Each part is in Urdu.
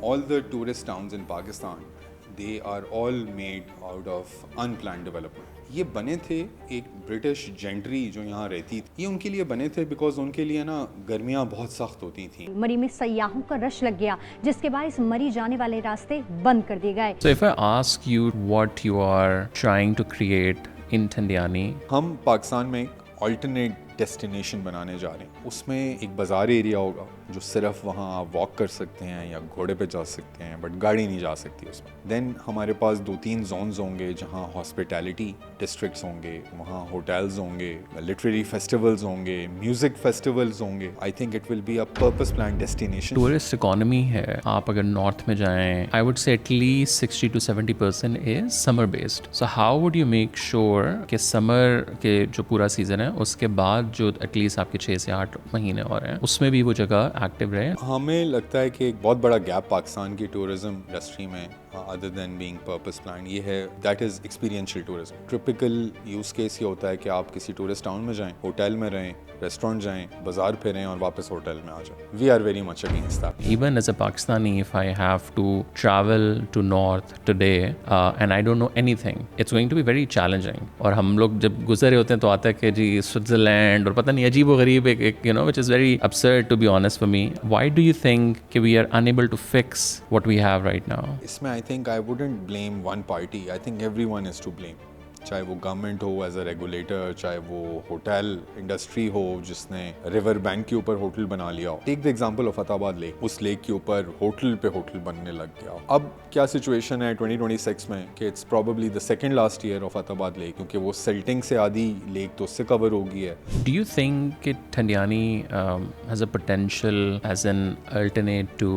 all the tourist towns in Pakistan, they are all made out of unplanned development. یہ بنے تھے ایک برٹش جینٹری جو یہاں رہتی تھی, یہ ان کے لیے بنے تھے بیکاز ان کے لیے نا گرمیاں بہت سخت ہوتی تھیں. مری میں سیاحوں کا رش لگ گیا جس کے باعث مری جانے والے راستے بند کر دیے گئے. So if I ask you what you are trying to create in Thandiani, ہم پاکستان میں ایک آلٹرنیٹ ڈیسٹینیشن بنانے جا رہے ہیں. اس میں ایک بازار ایریا ہوگا جو صرف وہاں آپ واک کر سکتے ہیں یا گھوڑے پہ جا سکتے ہیں, بٹ گاڑی نہیں جا سکتی اس میں. دین ہمارے پاس 2-3 زونز ہوں گے جہاں ہاسپٹیلٹی ڈسٹرکٹس ہوں گے, وہاں ہوٹلز ہوں گے, لٹریری فیسٹیولز ہوں گے, میوزک فیسٹیولز ہوں گے. I think it will be a purpose plan destination. Tourist economy ہے, آپ اگر نارتھ میں جائیں, I would say at least 60 to 70% is summer based. So how would you make sure کہ سمر کے جو پورا سیزن ہے اس کے بعد جو ایٹ لیسٹ آپ کے 6 سے 8 مہینے اور ہیں اس میں بھی وہ جگہ ایکٹیو رہے؟ ہمیں لگتا ہے کہ ایک بہت بڑا گیپ پاکستان کی ٹورزم انڈسٹری میں other than being purpose plan یہ ہے, that is experiential tourism. Typical use case یہ ہوتا ہے کہ آپ کسی ٹورسٹ ٹاؤن میں جائیں, ہوٹل میں رہیں, ریسٹورینٹ جائیں, بازار پھریں اور واپس ہوٹل میں آ جائیں. We are very much against that. Even as a Pakistani, if I have to travel to north today and I don't know anything, it's going to be very challenging. اور ہم لوگ جب گزرے ہوتے ہیں تو آتا ہے کہ جی سوئٹزرلینڈ اور پتہ نہیں عجیب و غریب ایک you know which is very absurd to be honest for me. Why do you think کہ we are unable to fix what we have right now? اس میں I think I wouldn't blame one party. I think everyone is to blame. چاہے وہ گورنمنٹ ہو ایز اے ریگولیٹر, چاہے وہ ہوٹل انڈسٹری ہو جس نے ریور بینک کے اوپر ہوٹل بنا لیا ہو. ٹیک the example of Fatehabad leak. Us leak کے اوپر ہوٹل پہ ہوٹل بننے لگ گیا. اب کیا سچویشن ہے 2026 میں کہ it's probably the second last year of Fatehabad lake, کیونکہ وہ سلٹنگ سے آدھی لیک تو اس سے کور ہو گئی ہے. Do you think کہ Thandiani has a potential as an alternate to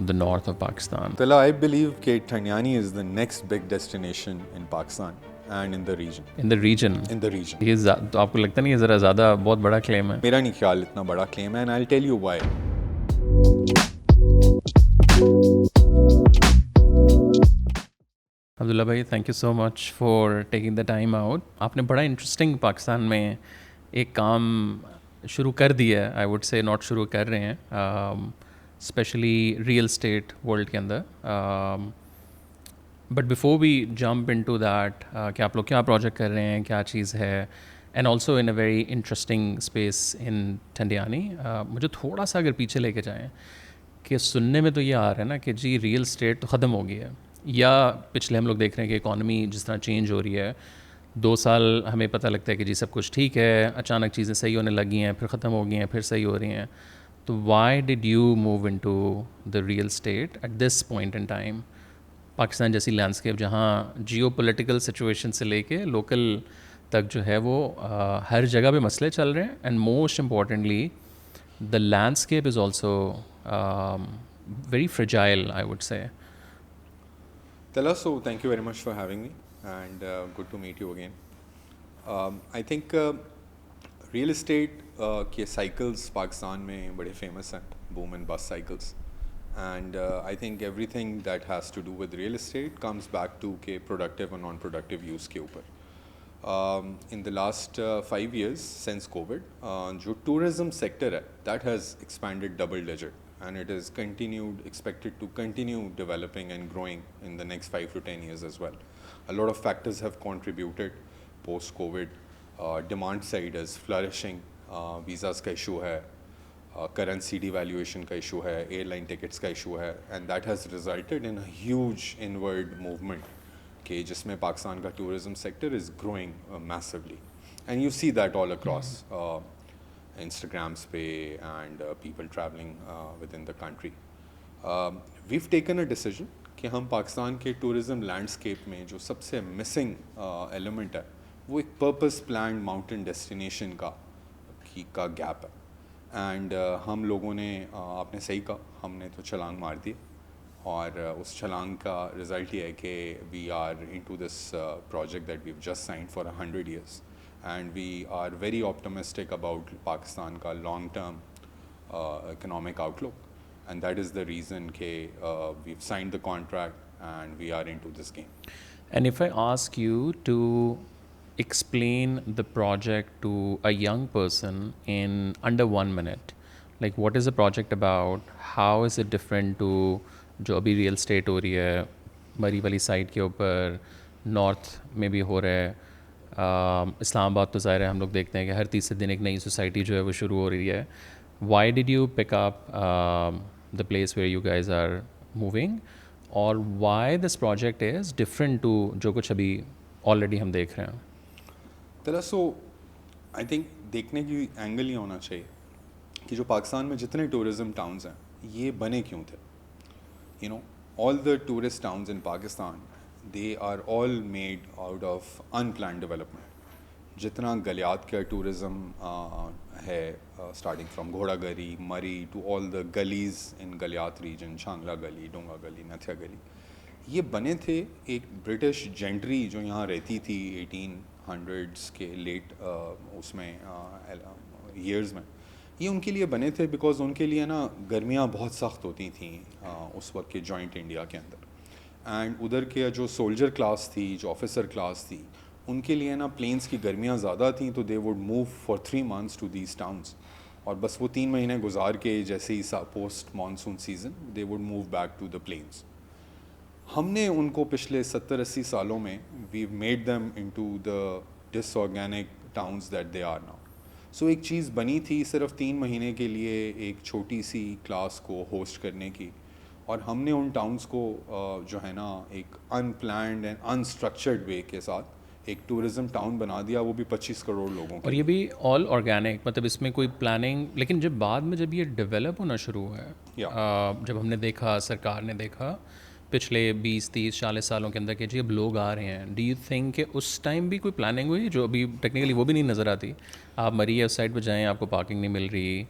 the north of Pakistan? Tala, I believe کہ Thandiani is the next big destination in Pakistan and in the region. In the region? In the region. یہ تو آپ کو لگتا نہیں ہے ذرا زیادہ بہت بڑا کلیم ہے؟ میرا نہیں خیال اتنا بڑا کلیم ہے, and I'll tell you why. عبداللہ بھائی, thank you so much for taking the time out. آپ نے بڑا انٹرسٹنگ پاکستان میں ایک کام شروع کر دیا ہے. آئی ووڈ سے ناٹ شروع کر رہے ہیں, اسپیشلی ریئل اسٹیٹ ورلڈ کے اندر. But before we jump into that کہ آپ لوگ کیا پروجیکٹ کر رہے ہیں, کیا چیز ہے, and also in a very interesting space in Thandiani, مجھے تھوڑا سا اگر پیچھے لے کے جائیں کہ سننے میں تو یہ آ رہا ہے نا کہ جی ریئل اسٹیٹ تو ختم ہو گئی ہے, یا پچھلے ہم لوگ دیکھ رہے ہیں کہ اکانومی جس طرح چینج ہو رہی ہے, 2 سال ہمیں پتہ لگتا ہے کہ جی سب کچھ ٹھیک ہے, اچانک چیزیں صحیح ہونے لگی ہیں, پھر ختم ہو گئی ہیں, پھر صحیح ہو رہی ہیں. تو why did you move into the real estate at this point in time? Pakistan جیسی لینڈسکیپ جہاں جیو پولیٹیکل سچویشن سے لے کے لوکل تک جو ہے وہ ہر جگہ پہ مسئلے چل رہے ہیں, and most importantly the landscape is also very فرجائل I would سے. Tala, so thank you very much for having me, and good to meet you again. I think real estate کے cycles پاکستان میں بڑے famous ہیں, boom and bust cycles. And I think everything that has to do with real estate comes back to کہ productive اور non-productive use کے اوپر. In the last 5 years since COVID, جو tourism sector ہے that has expanded double digit, and it is expected to continue developing and growing in the next 5 to 10 years as well. A lot of factors have contributed post-COVID. Demand side is flourishing. Visas کا issue ہے, currency devaluation کا issue ہے, airline tickets کا issue ہے, and that has resulted in a huge inward movement کہ جس میں پاکستان کا tourism sector is growing massively. And you see that all across Instagrams pay and people traveling within the country. We've taken a decision کہ ہم پاکستان کے ٹورزم لینڈسکیپ میں جو سب سے مسنگ ایلیمنٹ ہے وہ ایک پرپز پلانڈ ماؤنٹین ڈیسٹینیشن کا گیپ ہے. اینڈ ہم لوگوں نے, آپ نے صحیح کہا, ہم نے تو چھلانگ مار دی, اور اس چھلانگ کا رزلٹ یہ ہے کہ we are into this project that we've just signed for 100 years. And we are very optimistic about Pakistan ka long term economic outlook, and that is the reason we've signed the contract and we are into this game. And if I ask you to explain the project to a young person in under 1 minute, like what is the project about, how is it different to جو ابھی ریئل اسٹیٹ ہو رہی ہے مری والی سائڈ کے اوپر، نارتھ میں بھی ہو رہا ہے. اسلام آباد تو ظاہر ہے ہم لوگ دیکھتے ہیں کہ ہر تیسرے دن ایک نئی سوسائٹی جو ہے وہ شروع ہو رہی ہے. Why did you pick up the place where you guys are moving, اور why this project is different to جو کچھ ابھی آلریڈی ہم دیکھ رہے ہیں؟ سو آئی تھنک دیکھنے کی اینگل یہ ہونا چاہیے کہ جو پاکستان میں جتنے ٹورزم ٹاؤنز ہیں یہ بنے کیوں تھے. All the tourist towns in Pakistan they are all made out of unplanned development. جتنا گلیات کا ٹورزم ہے starting from Ghora Gali, Murree to all the Galis in Galiyat region, Shangla Gali, Donga گلی، نتھیا گلی، یہ بنے تھے ایک برٹش جینٹری جو یہاں رہتی تھی 1800s کے لیٹ اس میں ایئرز میں. یہ ان کے لیے بنے تھے بیکاز ان کے لیے نا گرمیاں بہت سخت ہوتی تھیں اس وقت کے جوائنٹ انڈیا کے اندر. اینڈ ادھر کے جو سولجر کلاس تھی، جو آفیسر کلاس تھی، ان کے لیے نا پلینس کی گرمیاں زیادہ تھیں، تو they would move for 3 months to these towns. اور بس وہ 3 مہینے گزار کے جیسے ہی post monsoon season they would move back to the plains. ہم نے ان کو پچھلے 70-80 سالوں میں we made them into the dis organic towns that they are now. So ایک چیز بنی تھی صرف 3 مہینے کے لیے ایک چھوٹی سی کلاس کو ہوسٹ کرنے کی، اور ہم نے ان ٹاؤنس کو جو ہے نا ایک ان پلانڈ اینڈ انسٹرکچرڈ وے کے ساتھ ایک ٹورزم ٹاؤن بنا دیا، وہ بھی 25 کروڑ لوگوں کے. اور یہ بھی آل آرگینک، مطلب اس میں کوئی پلاننگ. لیکن جب بعد میں جب یہ ڈیولپ ہونا شروع ہوا ہے، جب ہم نے دیکھا، سرکار نے دیکھا پچھلے 20-30-40 سالوں کے اندر کہ جی اب لوگ آ رہے ہیں، ڈو یو تھنک کہ اس ٹائم بھی کوئی پلاننگ ہوئی جو ابھی ٹیکنیکلی وہ بھی نہیں نظر آتی؟ آپ مری اس سائڈ پہ جائیں آپ کو پارکنگ نہیں مل رہی،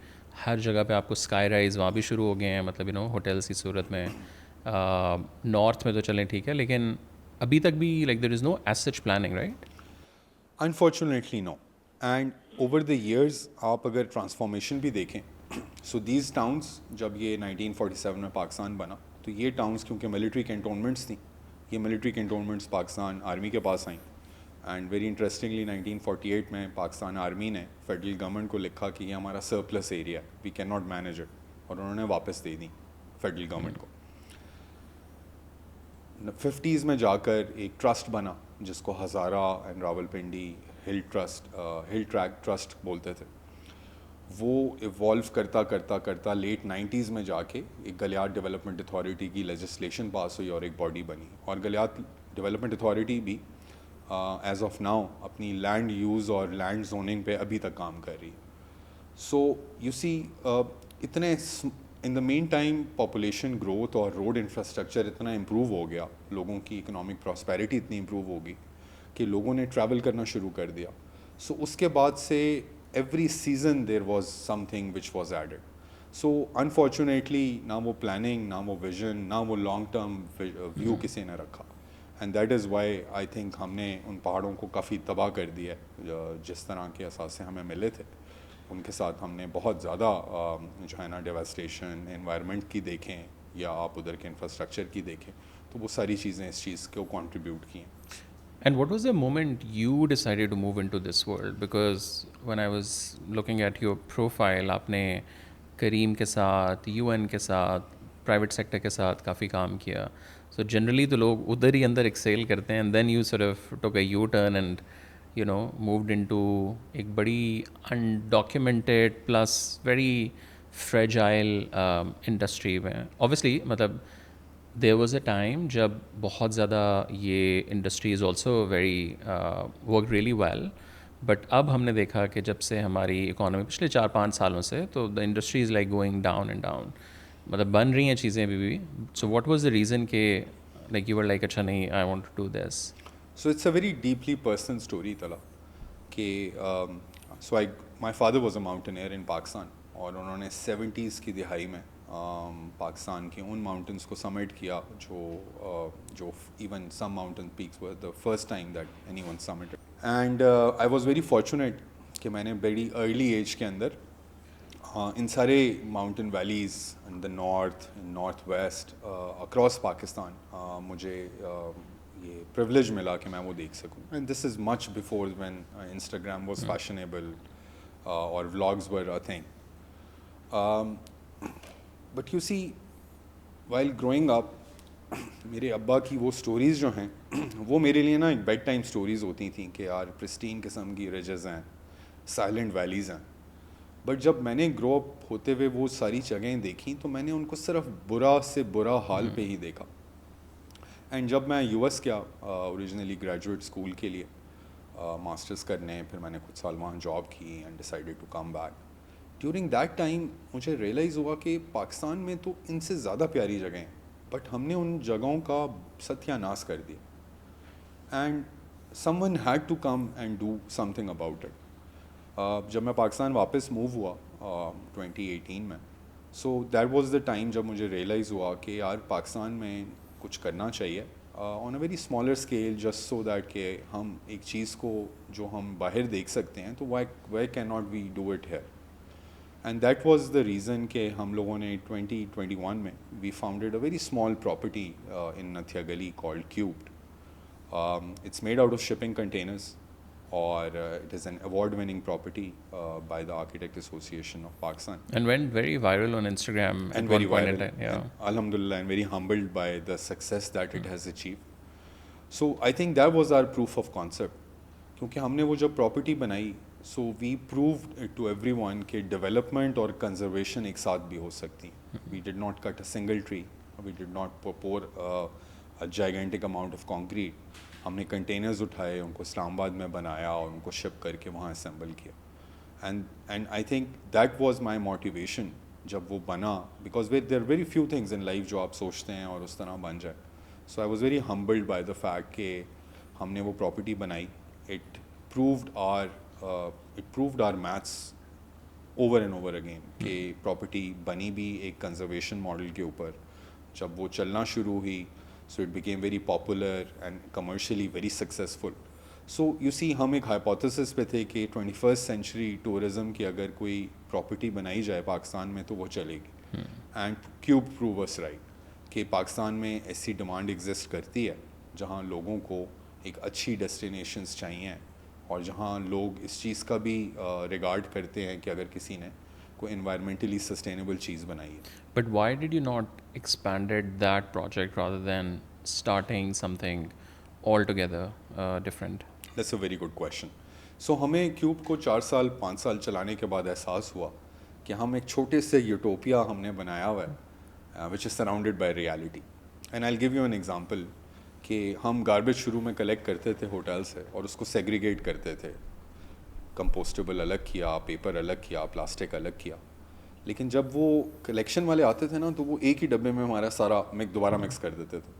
ہر جگہ پہ آپ کو اسکائی رائز وہاں بھی شروع ہو گئے ہیں، مطلب ہوٹلس کی صورت میں. نارتھ میں تو چلیں ٹھیک ہے، لیکن ابھی تک بھی like there is no as such planning, right? Unfortunately no. And over the years آپ اگر ٹرانسفارمیشن بھی دیکھیں، سو دیز ٹاؤنس جب یہ 1947 میں پاکستان بنا تو یہ ٹاؤنس کیونکہ ملٹری کینٹونمنٹس تھیں، یہ ملٹری کینٹونمنٹس پاکستان آرمی کے پاس آئیں. اینڈ ویری انٹرسٹنگلی 1948 میں پاکستان آرمی نے فیڈرل گورنمنٹ کو لکھا کہ یہ ہمارا سرپلس ایریا ہے، we can not manage it, اور انہوں نے واپس دے دی فیڈرل گورنمنٹ کو. 50s میں جا کر ایک ٹرسٹ بنا جس کو ہزارہ اینڈ راول پنڈی ہل ٹریک ٹرسٹ بولتے تھے. وہ ایوالو کرتا کرتا کرتا لیٹ 90s میں جا کے ایک گلیات ڈیولپمنٹ اتھارٹی کی لیجسلیشن پاس ہوئی اور ایک باڈی بنی. اور گلیات ڈیولپمنٹ اتھارٹی بھی ایز آف ناؤ اپنی لینڈ یوز اور لینڈ زوننگ پہ ابھی تک کام کر رہی ہے. سو یو سی اتنے ان دا مین ٹائم پاپولیشن گروتھ اور روڈ انفراسٹرکچر اتنا امپروو ہو گیا، لوگوں کی اکنامک پراسپیرٹی اتنی امپروو ہوگی کہ لوگوں نے ٹریول کرنا شروع کر دیا. سو اس کے بعد سے every season there was some thing which was added. So unfortunately نہ وہ پلاننگ، نہ وہ ویژن، نہ وہ لانگ ٹرم ویو کسی نے رکھا. And that is why I think ہم نے ان پہاڑوں کو کافی تباہ کر دیا ہے. جس طرح کے اثاثے ہمیں ملے تھے ان کے ساتھ ہم نے بہت زیادہ جو ہے نا ڈیواسٹیشن انوائرمنٹ کی دیکھیں یا آپ ادھر کے انفراسٹرکچر کی دیکھیں تو وہ ساری چیزیں اس چیز کو کنٹریبیوٹ کی ہیں. And what was the moment you decided to move into this world? Because when I was looking at your profile, آپ نے کریم کے ساتھ، UN کے ساتھ، پرائیویٹ سیکٹر کے ساتھ کافی کام کیا. So generally تو لوگ ادھر ہی اندر ایکسیل کرتے ہیں, and then you sort of took a U-turn and moved into ایک بڑی undocumented plus very fragile industry میں. Obviously مطلب there was a time جب بہت زیادہ یہ industry is also very work really well, but اب ہم نے دیکھا کہ جب سے ہماری اکانومی پچھلے 4-5 سالوں سے تو the industry is like going down and down, مطلب بن رہی ہیں چیزیں ابھی بھی. So what was the reason کہ لائک یو ور لائک اچھا نہیں I want to do this? So it's a very deeply personal story Talha کہ so my father was a mountaineer in Pakistan, اور انہوں نے 70s کی دہائی میں پاکستان کے ان ماؤنٹنس کو سمٹ کیا جو even some mountain peaks were the first time that anyone summited. And I was very fortunate کہ میں نے بڑی ارلی ایج کے اندر ان سارے mountain valleys in the north west across Pakistan مجھے یہ پریولیج ملا کہ میں وہ دیکھ سکوں. And this is much before when Instagram was fashionable اور vlogs were a thing. But you see, while growing up میرے ابا کی وہ سٹوریز جو ہیں وہ میرے لیے نا ایک بیڈ ٹائم سٹوریز ہوتی تھیں کہ یار پرسٹین قسم کی ریجز ہیں, سائلنٹ ویلیز ہیں. بٹ جب میں نے گرو اپ ہوتے ہوئے وہ ساری جگہیں دیکھیں تو میں نے ان کو صرف برا سے برا حال پہ ہی دیکھا. اینڈ جب میں یو ایس گیا اوریجنلی گریجویٹ اسکول کے لیے ماسٹرس کرنے, پھر میں نے کچھ سال وہاں جاب کی and decided to come back. During that time مجھے ریئلائز ہوا کہ پاکستان میں تو ان سے زیادہ پیاری جگہیں ہیں, بٹ ہم نے ان جگہوں کا ستیہ ناش کر دیا. And someone had to come and do something about it. جب میں پاکستان واپس موو ہوا 2018 میں, so that was the time جب مجھے ریئلائز ہوا کہ یار پاکستان میں کچھ کرنا چاہیے on a very smaller scale, just so that کہ ہم ایک چیز کو جو ہم باہر دیکھ سکتے ہیں تو why can not we do it here. And that was the reason کہ ہم لوگوں نے 2021 میں we founded a very small property in Nathia Gali called Cubed. It's made out of shipping containers اور it is an award winning property by the Architect Association of Pakistan. And went very viral on Instagram at And one very point viral. in time. Yeah. And Alhamdulillah, I'm very humbled by the success that it has achieved. So I think that was our proof of concept. کیونکہ ہم نے وہ جب پراپرٹی بنائی, سو وی proved it to everyone کہ ڈیولپمنٹ اور کنزرویشن ایک ساتھ بھی ہو سکتی. We did not cut a single tree. We did not pour a gigantic amount of concrete. ہم نے کنٹینرز اٹھائے, ان کو اسلام آباد میں بنایا اور ان کو شپ کر کے وہاں اسمبل کیا. And I think that was my motivation جب وہ بنا, because there are very few things in life جو آپ سوچتے ہیں اور اس طرح بن جائے. So I was very humbled by the fact کہ ہم نے وہ پراپرٹی بنائی. It proved our myths over and over again کہ پراپرٹی بنی بھی ایک کنزرویشن ماڈل کے اوپر. جب وہ چلنا شروع ہوئی, so it became very popular and commercially very successful. So you see ہم ایک ہائپوتھیسس پہ تھے کہ 21st century ٹورزم کی اگر کوئی پراپرٹی بنائی جائے پاکستان میں تو وہ چلے گی. And cube prove us right کہ پاکستان میں ایسی ڈیمانڈ ایگزسٹ کرتی ہے جہاں لوگوں کو ایک اچھی ڈیسٹینیشنز چاہیے اور جہاں لوگ اس چیز کا بھی ریگارڈ کرتے ہیں کہ اگر کسی نے کوئی انوائرمنٹلی سسٹینیبل چیز بنائی ہے. But why did you not expanded that project rather than starting something altogether different? That's a very good question. So ہمیں کیوب کو 4 سال 5 سال چلانے کے بعد احساس ہوا کہ ہم ایک چھوٹے سے یوٹوپیا ہم نے بنایا ہوا ہے which is surrounded by reality. And I'll give you an example کہ ہم گاربیج شروع میں کلیکٹ کرتے تھے ہوٹل سے اور اس کو سیگریگیٹ کرتے تھے. کمپوسٹیبل الگ کیا, پیپر الگ کیا, پلاسٹک الگ کیا. لیکن جب وہ کلیکشن والے آتے تھے نا تو وہ ایک ہی ڈبے میں ہمارا سارا دوبارہ مکس کر دیتے تھے.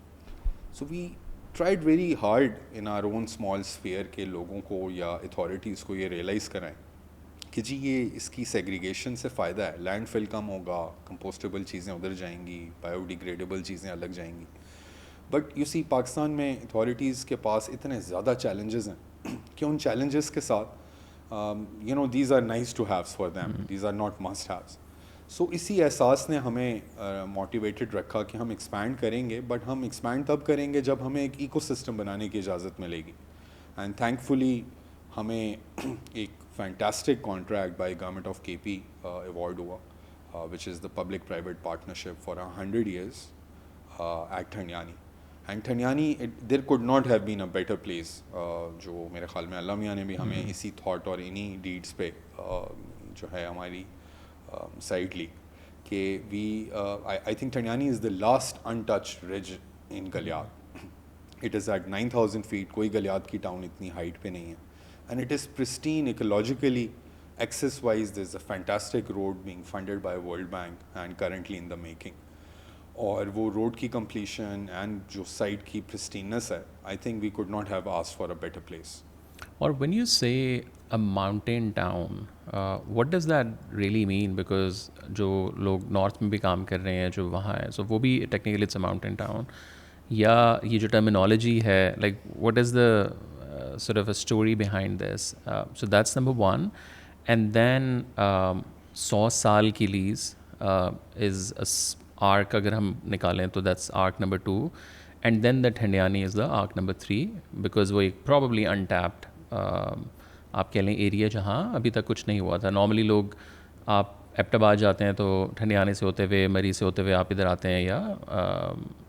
So we tried very hard in our own small sphere کہ لوگوں کو یا اتھارٹیز کو یہ ریئلائز کرائیں کہ جی یہ اس کی سیگریگیشن سے فائدہ ہے. لینڈ فل کم ہوگا, کمپوسٹیبل چیزیں ادھر جائیں گی, بایو ڈیگریڈیبل چیزیں الگ جائیں گی. بٹ یو سی پاکستان میں اتھارٹیز کے پاس اتنے زیادہ چیلنجز ہیں کہ ان چیلنجز کے ساتھ these are nice to haves for them, these are not must haves. So اسی احساس نے ہمیں موٹیویٹڈ رکھا کہ ہم ایکسپینڈ کریں گے, بٹ ہم ایکسپینڈ تب کریں گے جب ہمیں ایک ایکو سسٹم بنانے کی اجازت ملے گی. اینڈ تھینک فلی ہمیں ایک fantastic contract by government of K P award ہوا which is the public private partnership for 100 years at Thandiani. And Thandiani there could not have been a better place. جو میرے خیال میں اللہ میاں نے بھی ہمیں اسی تھاٹ اور انہی ڈیڈس پہ جو ہے ہماری سائڈ لی کہ I think Thandiani is the last untouched ridge in Galiyat. It is at 9,000 feet. کوئی گلیات کی ٹاؤن اتنی ہائٹ پہ نہیں ہے. And it is pristine ecologically. Access wise there is a fantastic road being funded by World Bank and currently in the making. اور وہ روڈ کی کمپلیشن اینڈ جو سائٹ کی پرسٹیننس ہے, I think we could not have asked for a better place. Or when you say a mountain town, what does that really mean? Because جو لوگ نارتھ میں بھی کام کر رہے ہیں جو وہاں ہیں, so وہ بھی technically it's a mountain town. یا یہ جو terminology ہے, like what is the sort of a story behind this? So that's number one. And then 100 سال کی لیز is a arc اگر ہم نکالیں تو that's arc number 2. And then the Thandiani is the arc number 3 because وہ ایک probably untapped آپ کہہ لیں ایریا جہاں ابھی تک کچھ نہیں ہوا تھا. نارملی لوگ آپ ایبٹ آباد جاتے ہیں تو ٹھنڈیانے سے ہوتے ہوئے مری سے ہوتے ہوئے آپ ادھر آتے ہیں یا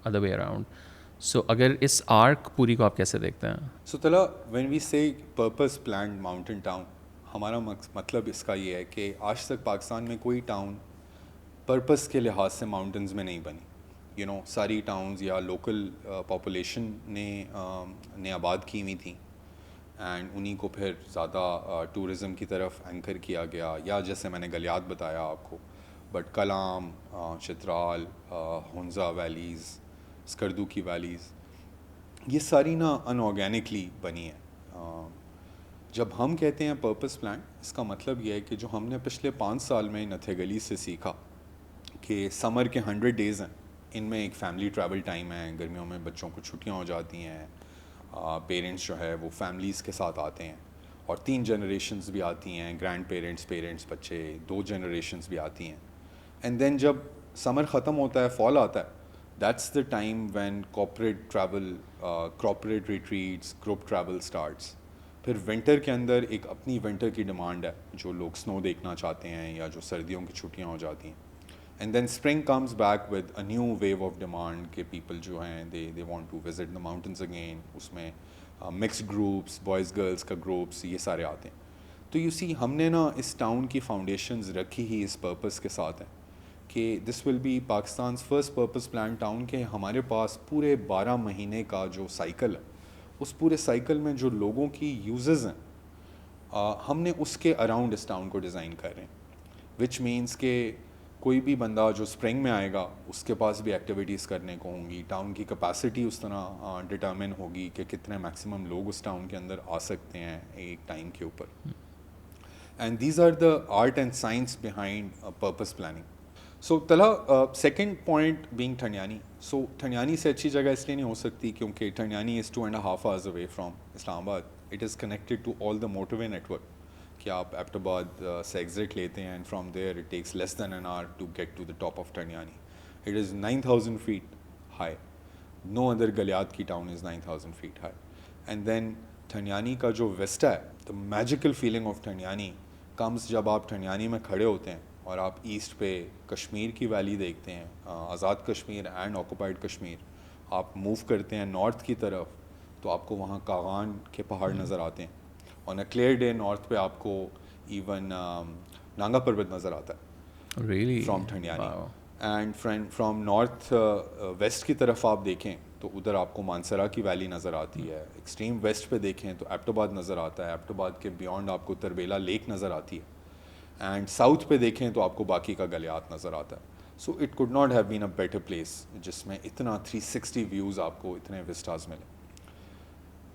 ادر وے اراؤنڈ. سو اگر اس آرک پوری کو آپ کیسے دیکھتے ہیں؟ سو طلحہ وین وی سے پرپز پلانڈ ماؤنٹین ٹاؤن، ہمارا مطلب اس کا یہ ہے کہ آج تک پاکستان میں کوئی ٹاؤن پرپز کے لحاظ سے ماؤنٹینز میں نہیں بنی. ساری ٹاؤنز یا لوکل پاپولیشن نے آباد کی ہوئی تھیں، اینڈ انہیں کو پھر زیادہ ٹورزم کی طرف اینکر کیا گیا، یا جیسے میں نے گلیات بتایا آپ کو، بٹ کلام، چترال، ہنزا ویلیز، اسکردو کی ویلیز، یہ ساری نا ان آرگینکلی بنی ہیں. جب ہم کہتے ہیں پرپز پلان، اس کا مطلب یہ ہے کہ جو ہم نے پچھلے 5 سال میں نتھے گلی سے سیکھا کہ سمر کے 100 ڈیز ہیں، ان میں ایک فیملی ٹریول ٹائم ہے، گرمیوں میں بچوں کو چھٹیاں ہو جاتی ہیں، پیرنٹس جو ہے وہ فیملیز کے ساتھ آتے ہیں، اور 3 جنریشنز بھی آتی ہیں، گرینڈ پیرنٹس، پیرنٹس، بچے، 2 جنریشنز بھی آتی ہیں. اینڈ دین جب سمر ختم ہوتا ہے، فال آتا ہے، that's the time when corporate retreats, group travel starts. پھر ونٹر کے اندر ایک اپنی ونٹر کی ڈیمانڈ ہے، جو لوگ سنو دیکھنا چاہتے ہیں یا جو سردیوں کی چھٹیاں ہو جاتی ہیں. And then spring comes back with a new wave of demand کہ پیپل جو ہیں they want to visit the mountains again. اس میں مکسڈ گروپس، بوائز گرلس کا گروپس، یہ سارے آتے ہیں. تو یو سی ہم نے نا اس ٹاؤن کی فاؤنڈیشنز رکھی ہی اس پرپز کے ساتھ ہیں کہ this will be Pakistan's first purpose plan town, کہ ہمارے پاس پورے 12 مہینے کا جو سائیکل ہے، اس پورے سائیکل میں جو لوگوں کی یوزز ہیں، ہم نے اس کے اراؤنڈ اس ٹاؤن کو ڈیزائن کر رہے ہیں. وچ مینس کہ کوئی بھی بندہ جو اسپرنگ میں آئے گا، اس کے پاس بھی ایکٹیویٹیز کرنے کو ہوں گی. ٹاؤن کی کیپیسٹی اس طرح ڈٹرمن ہوگی کہ کتنے میکسیمم لوگ اس ٹاؤن کے اندر آ سکتے ہیں ایک ٹائم کے اوپر. And these are the art and science behind purpose planning. So Talha second point being Thandiani. So Thandiani سے اچھی جگہ اس لیے نہیں ہو سکتی کیونکہ Thandiani is 2.5 hours away from Islamabad. It is connected to all the motorway network, کہ آپ ایبٹ آباد سے ایگزٹ لیتے ہیں، and from there it takes less than an hour to get to the top of Thandiani. It is 9,000 feet high. No other Galiyat کی town is 9,000 feet high. And then Thandiani کا جو ویسٹا ہے، the magical feeling of Thandiani comes جب آپ ٹھنڈیانی میں کھڑے ہوتے ہیں اور آپ ایسٹ پہ کشمیر کی ویلی دیکھتے ہیں، آزاد کشمیر اینڈ آکوپائڈ کشمیر. آپ موو کرتے ہیں نارتھ کی طرف تو آپ کو وہاں کاغان کے پہاڑ نظر آتے ہیں. On a clear day north پہ آپ کو ایون نانگا پروت نظر آتا ہے from Thandiani. And from north west کی طرف آپ دیکھیں تو ادھر آپ کو مانسرا کی ویلی نظر آتی ہے. ایکسٹریم ویسٹ پہ دیکھیں تو ایبٹ آباد نظر آتا ہے. ایبٹ آباد کے بیونڈ آپ کو تربیلا لیک نظر آتی ہے. اینڈ ساؤتھ پہ دیکھیں تو آپ کو باقی کا گلیات نظر آتا ہے. So it could not have been a better place جس میں اتنا 360 ویوز آپ کو، اتنے وسٹاز ملے.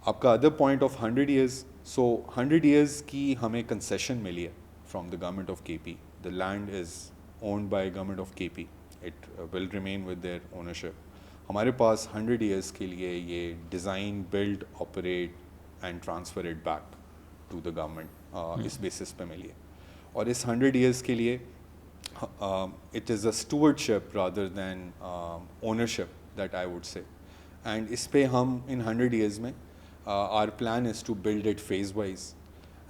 آپ کا other point of 100 years. So 100 years کی ہمیں کنسیشن ملی ہے from the government of K P. The land is owned by government of K P. It will remain with their ownership. ہمارے پاس 100 years کے لیے یہ design, build, operate and transfer it back to the government اس بیسس پہ ملی ہے. اور اس 100 years کے لیے it is a stewardship rather than ownership that I would say. And اس پہ ہم ان 100 years میں our plan is to build it phase wise,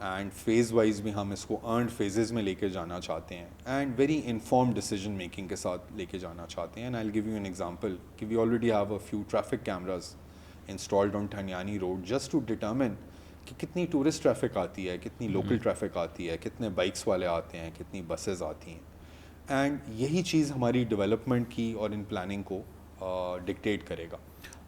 and phase wise بھی ہم اس کو ارنڈ فیزز میں لے کے جانا چاہتے ہیں، and very informed decision making کے ساتھ لے کے جانا چاہتے ہیں. And I will give you an example کہ we already have a few traffic cameras installed on Thandiani road just to determine کہ کتنی ٹورسٹ ٹریفک آتی ہے، کتنی لوکل ٹریفک آتی ہے، کتنے بائکس والے آتے ہیں، کتنی بسز آتی ہیں. اینڈ یہی چیز ہماری ڈیولپمنٹ کی اور ان پلاننگ کو ڈکٹیٹ کرے گا.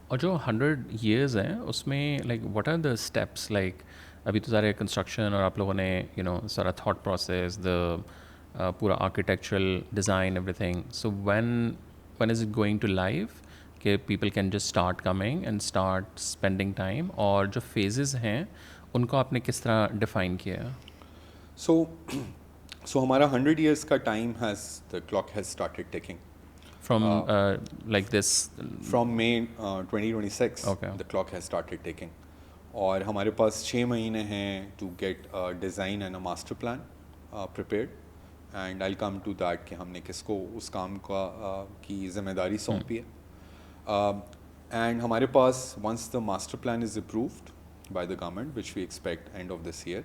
اور جو 100 years ہیں اس میں like what are the steps? Like ابھی تو سارے کنسٹرکشن اور آپ لوگوں نے سارا تھاٹ پروسیس، دا پورا architectural design, everything. So when is it going to live کہ people can just start coming and start spending time? اور جو فیزز ہیں ان کو آپ نے کس طرح ڈیفائن کیا ہے؟ سو ہمارا 100 years کا time the clock has started ticking from like this from May 2026. Okay. The clock has started ticking. اور ہمارے پاس 6 مہینے ہیں to get design and a master plan prepared. And I come to that کہ ہم نے کس کو اس کام کی ذمہ داری سونپی ہے. اینڈ ہمارے پاس once the master plan is approved by the government which we expect end of this year,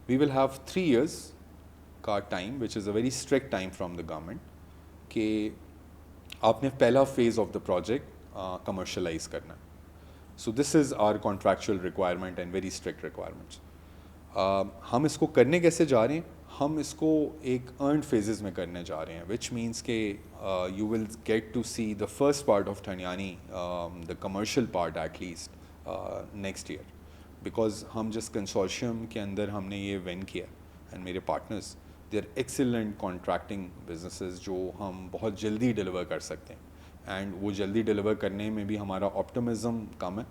we will have 3 years کا time which is a very strict time from the government کہ آپ نے پہلا phase of the project commercialize کرنا ہے. So this is our contractual requirement and very strict requirements. ہم اس کو کرنے کیسے جا رہے ہیں؟ ہم اس کو ایک ارنڈ فیزز میں کرنے جا رہے ہیں, وچ مینس کہ you will get to see the first part of Thandiani, the commercial part at least next year, because ہم جس کنسورشیم کے اندر ہم نے یہ ون کیا اینڈ میرے partners they are excellent contracting businesses جو ہم بہت جلدی ڈلیور کر سکتے ہیں. اینڈ وہ جلدی ڈلیور کرنے میں بھی ہمارا آپٹمزم کم ہے,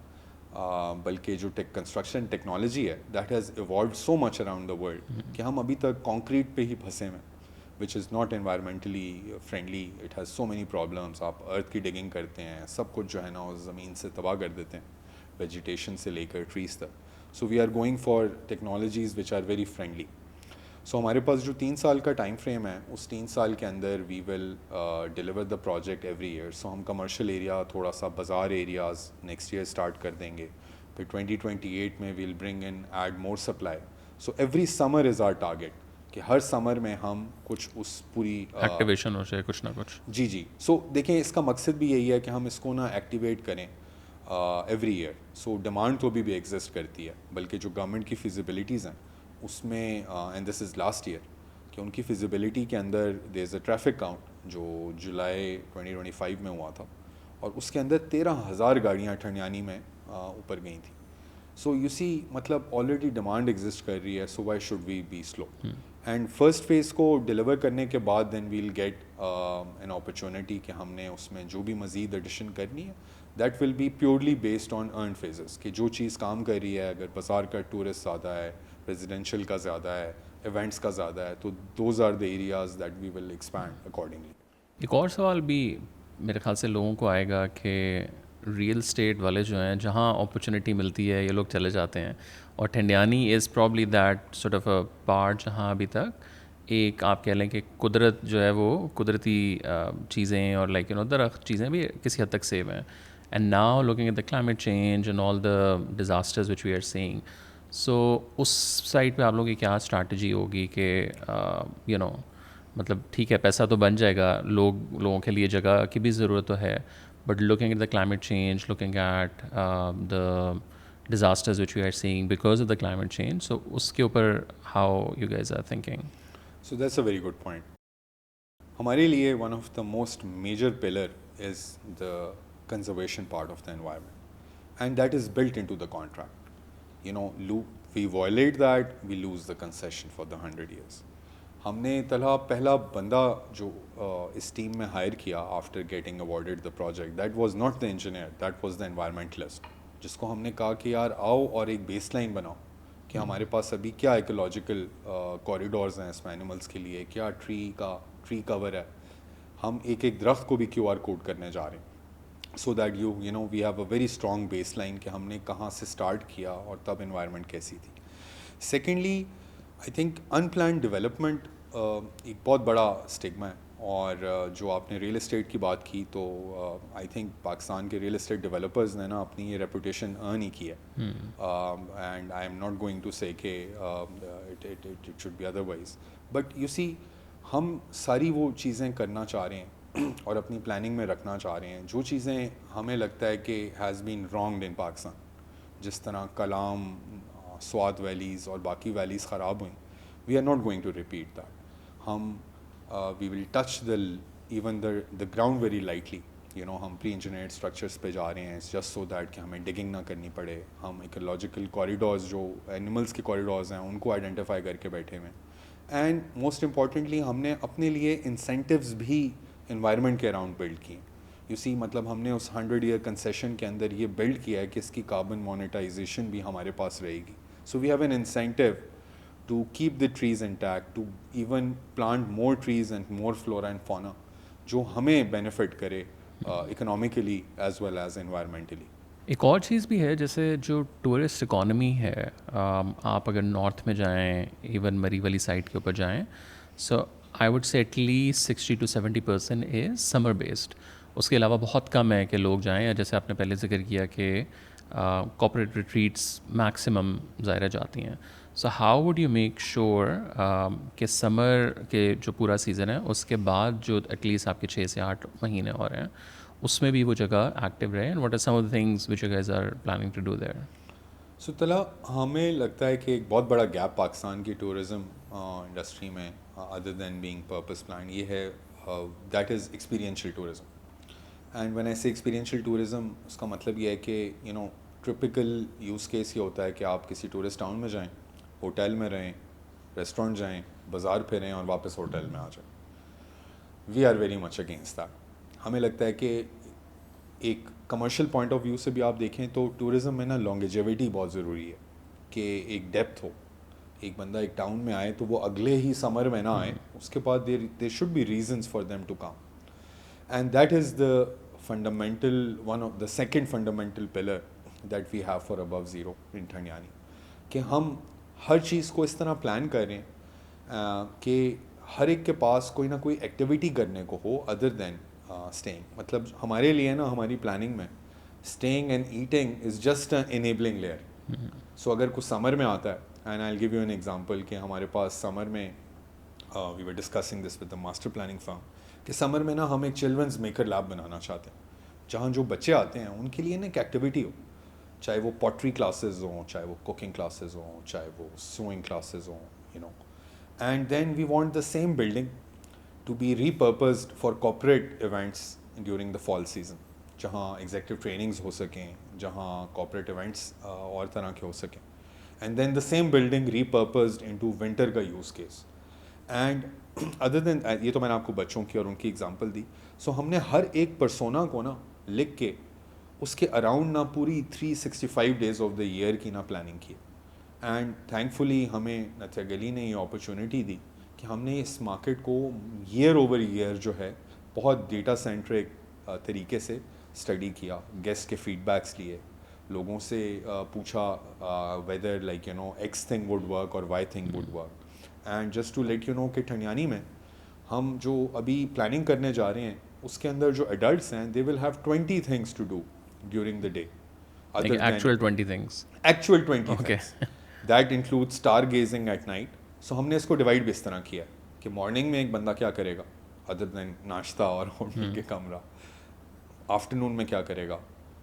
بلکہ جو کنسٹرکشن ٹیکنالوجی ہے that has evolved so much around the world کہ ہم ابھی تک کانکریٹ پہ ہی پھنسے ہوئے ہیں, which is not environmentally friendly. It has so many problems. آپ ارتھ کی ڈگنگ کرتے ہیں, سب کچھ جو ہے نا اس زمین سے تباہ کر دیتے ہیں, ویجیٹیشن سے لے کر ٹریز تک. So we are going for technologies which are very friendly. So ہمارے پاس جو 3 سال کا ٹائم فریم ہے, اس 3 سال کے اندر we will deliver the project every year. So ہم کمرشل ایریا, تھوڑا سا بازار ایریاز نیکسٹ ایئر اسٹارٹ کر دیں گے. پھر 2028 میں we'll bring in add more supply. So every summer is our target کہ ہر سمر میں ہم کچھ اس پوری ایکٹیویشن ہو جائے کچھ نہ کچھ. جی. سو دیکھیں اس کا مقصد بھی یہی ہے کہ ہم اس کو نا ایکٹیویٹ کریں ایوری ایئر. سو ڈیمانڈ تو بھی ایگزسٹ کرتی ہے, بلکہ جو گورنمنٹ کی فیزیبلٹیز ہیں اس میں, and this is last year, کہ ان کی فیزیبلٹی کے اندر دیر از اے ٹریفک کاؤنٹ جو جولائی 2025 میں ہوا تھا, اور اس کے اندر 13,000 گاڑیاں ٹھنڈیانی میں اوپر گئی تھیں. سو یو سی مطلب آلریڈی ڈیمانڈ ایگزسٹ کر رہی ہے, so why should we be slow. And first phase کو ڈیلیور کرنے کے بعد then we'll get an opportunity کہ ہم نے اس میں جو بھی مزید ایڈیشن کرنی ہے that will be purely based on earned phases, کہ جو چیز کام کر رہی ہے, اگر بازار کا ٹورسٹ زیادہ ہے, ریزیڈینشیل کا زیادہ ہے, ایونٹس کا زیادہ ہے, تو those are the areas that we will expand accordingly. ایک اور سوال بھی میرے خیال سے لوگوں کو آئے گا کہ ریئل اسٹیٹ والے جو ہیں, جہاں اپرچونیٹی ملتی ہے یہ لوگ چلے جاتے ہیں, اور Thandiani is probably that sort of a part جہاں ابھی تک ایک آپ کہہ لیں کہ قدرت جو ہے وہ قدرتی چیزیں اور لائک درخت چیزیں بھی کسی حد تک سیو ہیں. And now looking at the climate change and all the disasters which we are seeing. So اس سائڈ پہ آپ لوگوں کی کیا اسٹریٹجی ہوگی کہ مطلب ٹھیک ہے پیسہ تو بن جائے گا, لوگوں کے لیے جگہ کی بھی ضرورت تو ہے, but looking at the climate change, looking at the disasters which we are seeing because of the climate change, so uske upar how you guys are thinking? So that's a very good point. ہمارے لیے one of the most major pillar is the conservation part of the environment, and that is built into the contract. We violate that, we lose the concession for the 100 years. ہم نے پہلا بندہ جو اس ٹیم میں ہائر کیا after getting awarded the project, that was not the engineer, that was the environmentalist, جس کو ہم نے کہا کہ یار آؤ اور ایک بیس لائن بناؤ کہ ہمارے پاس ابھی کیا ایکولوجیکل کوریڈورز ہیں اس میں اینیملس کے لیے, کیا ٹری کور ہے, ہم ایک درخت کو بھی QR کوڈ کرنے جا رہے ہیں, so that we have a very strong baseline کہ ہم نے کہاں سے اسٹارٹ کیا اور تب انوائرمنٹ کیسی تھی. Secondly I think in planned development ایک بہت بڑا اسٹگما ہے, اور جو آپ نے ریئل اسٹیٹ کی بات کی تو آئی تھنک پاکستان کے ریئل اسٹیٹ ڈیولپرز نے نا اپنی یہ ریپوٹیشن ارن ہی کی ہے, and I am not going to say کہ it should be otherwise, but you see ہم ساری وہ چیزیں کرنا چاہ رہے ہیں اور اپنی پلاننگ میں رکھنا چاہ رہے ہیں جو چیزیں ہمیں لگتا ہے کہ ہیز بین رانگڈ ان پاکستان, جس طرح کلام, سوات ویلیز اور باقی ویلیز خراب ہوئیں, we are not going to repeat that. ہم we will touch even the ground very lightly, ہم پری انجینئرڈ اسٹرکچرس پہ جا رہے ہیں جسٹ سو دیٹ کہ ہمیں ڈگنگ نہ کرنی پڑے. ہم ایکولوجیکل کوریڈورز جو اینیملس کے کوریڈورز ہیں ان کو آئیڈینٹیفائی کر کے بیٹھے ہوئے ہیں, اینڈ موسٹ امپورٹنٹلی ہم نے اپنے لیے انسینٹیوز بھی انوائرمنٹ کے اراؤنڈ بلڈ کیے. یو سی مطلب ہم نے اس 100 ایئر کنسیشن کے اندر یہ بلڈ کیا ہے کہ اس کی کاربن مونیٹائزیشن بھی ہمارے پاس رہے گی. So we have an incentive to keep the trees intact, to even plant more trees and more flora and fauna جو ہمیں بینیفٹ کرے economically as well as environmentally. ایک اور چیز بھی ہے جیسے جو ٹورسٹ اکانومی ہے, آپ اگر نارتھ میں جائیں, ایون مری والی سائڈ کے اوپر جائیں, so I would say at least 60 to 70% is summer based. اس کے علاوہ بہت کم ہے کہ لوگ جائیں, یا جیسے آپ نے پہلے ذکر کیا کہ کارپوریٹ ریٹریٹس میکسیمم ظاہرہ جاتی ہیں. So how would you make sure کہ سمر کے جو پورا سیزن ہے اس کے بعد جو ایٹ لیسٹ آپ کے 6 سے 8 مہینے اور ہیں اس میں بھی وہ جگہ ایکٹیو رہے، and what are some of the things which you guys are planning to do there? So Talha, ہمیں لگتا ہے کہ ایک بہت بڑا گیپ پاکستان کی ٹورزم انڈسٹری میں other than being purpose plan یہ ہے، that is experiential tourism. And when ایسے ایکسپیرینشیل ٹورزم اس کا مطلب یہ ہے کہ ٹرپیکل یوز کیس یہ ہوتا ہے کہ آپ کسی ٹورسٹ ٹاؤن میں جائیں، ہوٹل میں رہیں، ریسٹورینٹ جائیں، بازار پھریں اور واپس ہوٹل میں آ جائیں. We are very much against that. ہمیں لگتا ہے کہ ایک کمرشل پوائنٹ آف ویو سے بھی آپ دیکھیں تو ٹورزم میں نا لانگیجیوٹی بہت ضروری ہے، کہ ایک ڈیپتھ ہو. ایک بندہ ایک ٹاؤن میں آئے تو وہ اگلے ہی سمر میں نہ آئے، اس کے بعد there should be reasons for them to come. And that is the fundamental one of the second fundamental pillar that we have for above zero in Thandiani, کہ ہم ہر چیز کو اس طرح پلان کریں کہ ہر ایک کے پاس کوئی نہ کوئی ایکٹیویٹی کرنے کو ہو ادر دین اسٹیئنگ. مطلب ہمارے لیے نا ہماری پلاننگ میں staying and eating is just an enabling layer. سو اگر کچھ سمر میں آتا ہے، and I will give you an example کہ ہمارے پاس سمر میں we were discussing this with the master planning firm کہ سمر میں نا ہم ایک چلڈرنز میکر لیب بنانا چاہتے ہیں جہاں جو بچے آتے ہیں ان کے لیے نا ایک ایکٹیویٹی ہو، چاہے وہ پوٹری کلاسز ہوں، چاہے وہ کوکنگ کلاسز ہوں، چاہے وہ سوئنگ کلاسز ہوں. And then we want the same building to be repurposed for corporate events during the fall season, جہاں ایگزیکٹو ٹریننگز ہو سکیں، جہاں کارپوریٹ ایونٹس اور طرح کے ہو سکیں. And then the same building repurposed into winter کا use case. And other than یہ تو میں نے آپ کو بچوں کی اور ان کی ایگزامپل دی. سو ہم نے ہر ایک پرسونا کو نا لکھ کے اس کے اراؤنڈ نا پوری 365 ڈیز آف دا ایئر کی نا پلاننگ کی. اینڈ تھینک فلی ہمیں نتھیا گلی نے یہ اپرچونیٹی دی کہ ہم نے اس مارکیٹ کو ایئر اوور ایئر جو ہے بہت ڈیٹا سینٹرک طریقے سے اسٹڈی کیا، گیسٹ کے فیڈ بیکس لیے، لوگوں سے پوچھا whether like X thing would work اور Y thing would work. And just to let you know کہ ٹھنڈیانی میں ہم جو ابھی پلاننگ کرنے جا رہے ہیں اس کے اندر جو ایڈلٹس ہیں they will have 20 things to do during the day. Actual 20 things. Actual 20 things. That includes star gazing at night. So ہم نے اس کو ڈیوائڈ بھی اس طرح کیا کہ مارننگ میں ایک بندہ کیا کرے گا ادر دین ناشتہ اور ہوٹل کے کمرہ، آفٹرنون میں کیا کرے گا،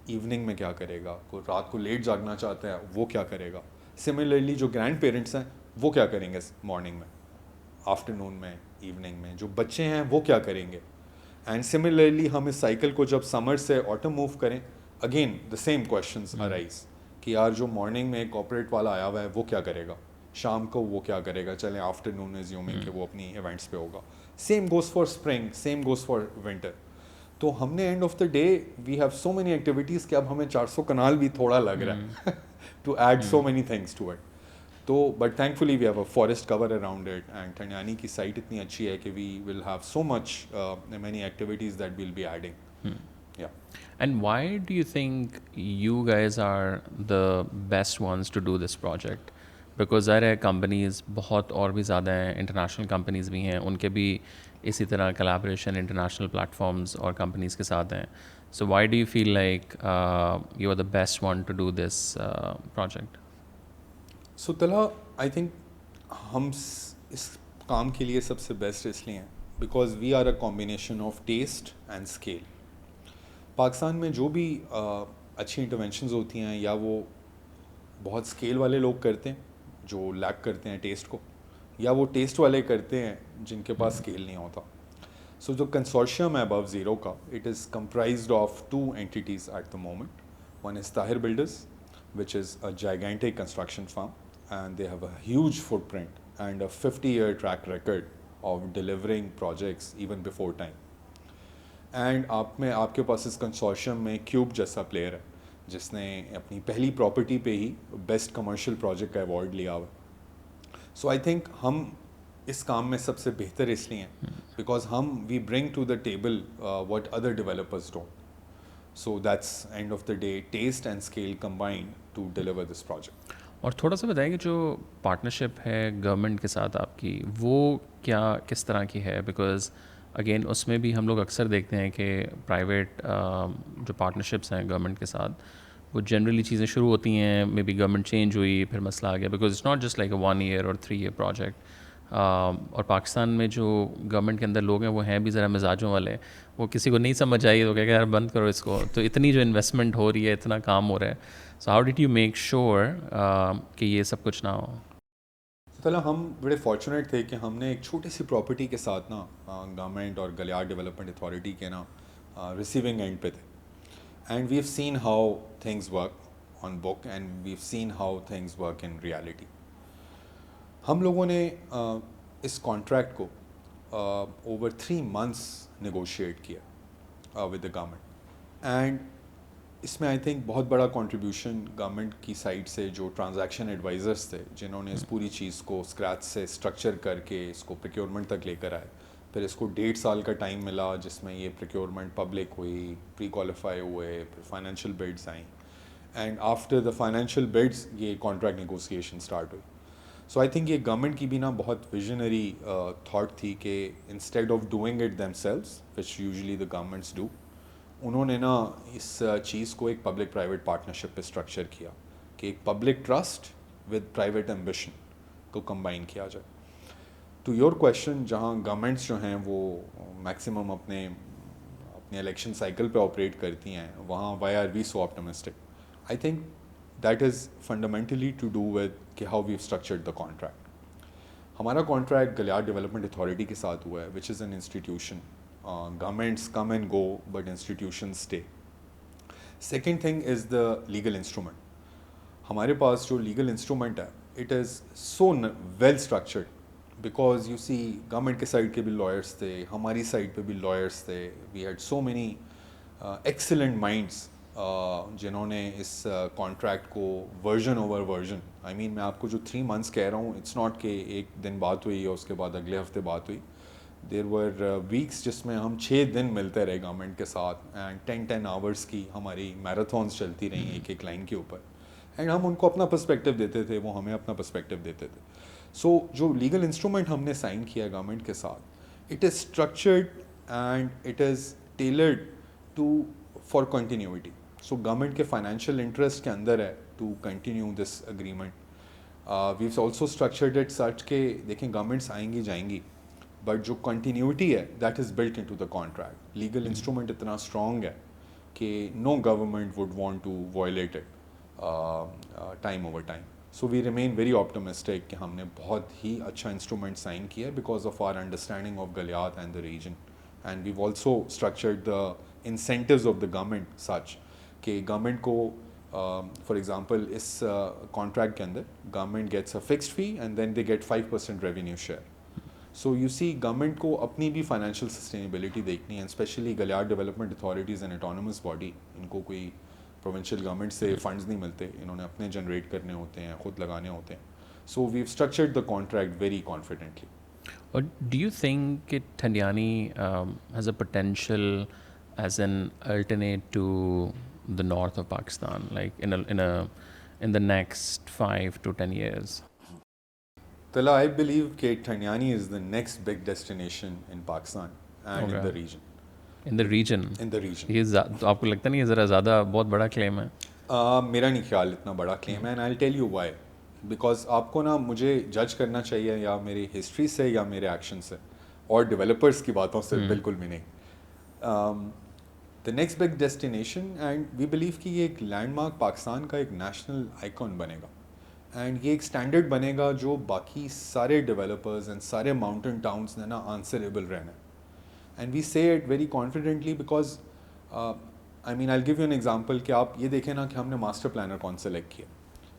ایوننگ میں کیا کرے گا، کوئی رات کو لیٹ جاگنا چاہتا ہے وہ کیا کرے گا. سملرلی جو گرینڈ پیرنٹس ہیں وہ کیا کریں گے مارننگ میں، آفٹرنون میں، ایوننگ میں. جو بچے ہیں وہ کیا کریں گے. اینڈ سملرلی ہم اس سائیکل کو جب سمر سے آٹم موو کریں، again the same questions arise کہ یار جو مارننگ میں کارپوریٹ والا آیا ہوا ہے وہ کیا کرے گا، شام کو وہ کیا کرے گا، چلیں آفٹرنون میں زیومنگ کہ وہ اپنی ایونٹس پہ ہوگا. Same goes for spring, same goes for winter. تو ہم نے end of the day we have so many activities کہ اب ہمیں 400 کنال بھی تھوڑا لگ رہا ہے to add so many things to it. تو but thankfully we have a forest cover around it. And Thandiani کی سائٹ اتنی اچھی ہے کہ we will have so much many activities that will be adding. And why do you think you guys are the best ones to do this project? Because ظاہر ہے کمپنیز بہت اور بھی زیادہ ہیں، انٹرنیشنل کمپنیز بھی ہیں، ان کے بھی اسی طرح کلیبریشن انٹرنیشنل پلیٹفارمز اور کمپنیز کے ساتھ ہیں. So why do you feel like you are the best one to do this project? So Talha I think ہم اس کام کے لیے سب سے بیسٹ اس لیے ہیں because we are a combination of taste and scale. Pakistan میں جو بھی اچھی انٹرونشنز ہوتی ہیں یا وہ بہت اسکیل والے لوگ کرتے ہیں جو لیک کرتے ہیں ٹیسٹ کو، یا وہ ٹیسٹ والے کرتے ہیں جن کے پاس اسکیل نہیں ہوتا. سو جو کنسورشیم ہے ابو زیرو کا، it is comprised of 2 entities at the moment. One is Tahir builders which is a gigantic construction firm, and they have a huge footprint and a 50-year track record of delivering projects even before time. And آپ کے پاس اس کنسورشیم میں کیوب جیسا پلیئر ہے جس نے اپنی پہلی پراپرٹی پہ ہی بیسٹ کمرشل پروجیکٹ کا ایوارڈ لیا ہوا. سو آئی تھنک ہم اس کام میں سب سے بہتر اس لیے ہیں بیکاز ہم we bring to the table what other developers don't. So that's end of the day taste and scale combined to deliver this project. اور تھوڑا سا بتائیں کہ جو پارٹنرشپ ہے گورنمنٹ کے ساتھ آپ کی، وہ کیا کس طرح کی ہے؟ بیکاز اگین اس میں بھی ہم لوگ اکثر دیکھتے ہیں کہ پرائیویٹ جو پارٹنرشپس ہیں گورنمنٹ کے ساتھ وہ جنرلی چیزیں شروع ہوتی ہیں, مے بی گورنمنٹ چینج ہوئی, پھر مسئلہ آ گیا, because it's not just like a 1 year اور 3 year پروجیکٹ. اور پاکستان میں جو گورنمنٹ کے اندر لوگ ہیں وہ ہیں بھی ذرا مزاجوں والے, وہ کسی کو نہیں سمجھ آئی تو کہہ کہ یار بند کرو اس کو. تو اتنی جو انویسٹمنٹ ہو رہی ہے, اتنا کام ہو رہا ہے, so how did you make sure کہ یہ سب کچھ نہ ہو؟ طلع ہم بڑے فارچونیٹ تھے کہ ہم نے ایک چھوٹی سی پراپرٹی کے ساتھ نا گورنمنٹ اور گلیار ڈیولپمنٹ اتھارٹی کے نا ریسیونگ اینڈ پہ تھے. And we have seen how things work on book and we have seen how things work in reality. ہم لوگوں نے اس کانٹریکٹ کو اوور 3 months نیگوشیٹ کیا ود دا گورنمنٹ. اینڈ اس میں آئی تھنک بہت بڑا کنٹریبیوشن گورنمنٹ کی سائڈ سے جو ٹرانزیکشن ایڈوائزرس تھے, جنہوں نے اس پوری چیز کو اسکریچ سے اسٹرکچر کر کے اس کو پروکیورمنٹ تک لے کر آئے. پھر اس کو 1.5 سال کا ٹائم ملا جس میں یہ پروکیورمنٹ پبلک ہوئی, پری کوالیفائی ہوئے, پھر فائنینشیل بڈس آئیں, and after the financial buds یہ کانٹریکٹ نیگوسیشن اسٹارٹ ہوئی. سو آئی تھنک یہ گورنمنٹ کی بھی نا بہت ویژنری تھاٹ تھی کہ instead of doing it them selves which usually the governments do, انہوں نے نا اس چیز کو ایک پبلک پرائیویٹ پارٹنرشپ پہ اسٹرکچر کیا کہ ایک public trust with private ambition کو کمبائن کیا جائے. ٹو یور کویشچن, جہاں گورنمنٹس جو ہیں وہ میکسیمم اپنے الیکشن سائیکل پہ آپریٹ کرتی ہیں, وہاں why are we so optimistic? I think that is fundamentally to do with کہ how we've structured the contract. ہمارا کانٹریکٹ گلیار ڈیولپمنٹ اتھارٹی کے ساتھ ہوا ہے which is an institution. Governments come and go, but institutions stay. Second thing is the legal instrument. ہمارے پاس جو لیگل انسٹرومنٹ ہے it is so well structured, because you see government کے سائڈ کے بھی لائرس تھے, ہماری سائڈ پہ بھی لائرس تھے. We had so many excellent minds جنہوں نے اس کانٹریکٹ کو version over version, I mean میں آپ کو جو 3 months کہہ رہا ہوں, اٹس ناٹ کہ ایک دن بات ہوئی اور اس کے بعد اگلے ہفتے بات ہوئی. دیر ور ویکس جس میں ہم 6 دن ملتے رہے گورنمنٹ کے ساتھ, اینڈ 10 hours کی ہماری میراتھونس چلتی رہیں ایک ایک لائن کے اوپر, اینڈ ہم ان کو اپنا پرسپیکٹیو دیتے تھے, وہ ہمیں اپنا پرسپیکٹیو دیتے تھے. سو جو لیگل انسٹرومنٹ ہم نے سائن کیا گورنمنٹ کے ساتھ, it is structured and it is tailored to for continuity. So government کے فائنینشیل انٹرسٹ کے اندر ہے to continue this agreement. We have also structured it such کہ دیکھیں گورنمنٹس آئیں گی جائیں گی, بٹ جو کنٹینیوٹی ہے that is built into the contract. Legal instrument اتنا اسٹرانگ ہے کہ no government would want to violate it time over time. So we remain very optimistic کہ ہم نے بہت ہی اچھا انسٹرومنٹ سائن کیا ہے because of our understanding of Galiyat and the region. And we've also structured the incentives of the government such کہ گورنمنٹ کو فار ایگزامپل اس کانٹریکٹ کے اندر government gets a fixed fee and then they get 5% revenue share. So you see government کو اپنی بھی فائنینشیل سسٹینیبلٹی دیکھنی ہے, especially Galiyat development authorities an autonomous body. ان کو کوئی پروونشل گورنمنٹ سے فنڈز نہیں ملتے, انہوں نے اپنے جنریٹ کرنے ہوتے ہیں, خود لگانے ہوتے ہیں. So we've structured the contract very confidently. اور ڈو یو تھنک کہ Thandiani has a potential as an alternate to the north of Pakistan, like in the next 5 to 10 years? Tala, I believe کہ ٹھنڈیانی is the next big destination in Pakistan and in the region. In the region? In the region. یہ تو آپ کو لگتا نہیں ہے ذرا زیادہ بہت بڑا کلیم ہے؟ میرا نہیں خیال اتنا بڑا کلیم ہے, and I'll tell you why. Because آپ کو نا مجھے جج کرنا چاہیے یا میری ہسٹری سے یا میرے ایکشن سے, اور ڈیولپرس کی باتوں سے بالکل بھی نہیں. The next big destination, and we believe کہ یہ ایک لینڈ مارک پاکستان کا ایک نیشنل آئیکن بنے گا, اینڈ یہ ایک اسٹینڈرڈ بنے گا جو باقی سارے ڈیولپرز اینڈ سارے ماؤنٹین ٹاؤنس نے نا آنسریبل رہنا ہے. And we say it very confidently because I mean I give you an example کہ آپ یہ دیکھیں نا کہ ہم نے ماسٹر پلانر کون سلیکٹ کیا.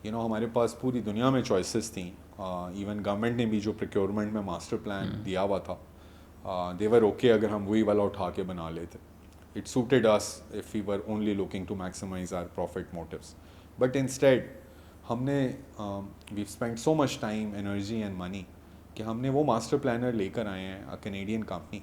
یو نو ہمارے پاس پوری دنیا میں چوائسیز تھیں, ایون گورنمنٹ نے بھی جو پروکیورمنٹ میں ماسٹر پلان دیا ہوا تھا, دے ور اوکے اگر ہم وہی والا اٹھا کے بنا لیتے. It suited us if we were only looking to maximize our profit motives. But instead, ہم نے we've spent so much time, energy and money کہ ہم نے وہ ماسٹر پلانر لے کر آئے ہیں, a Canadian company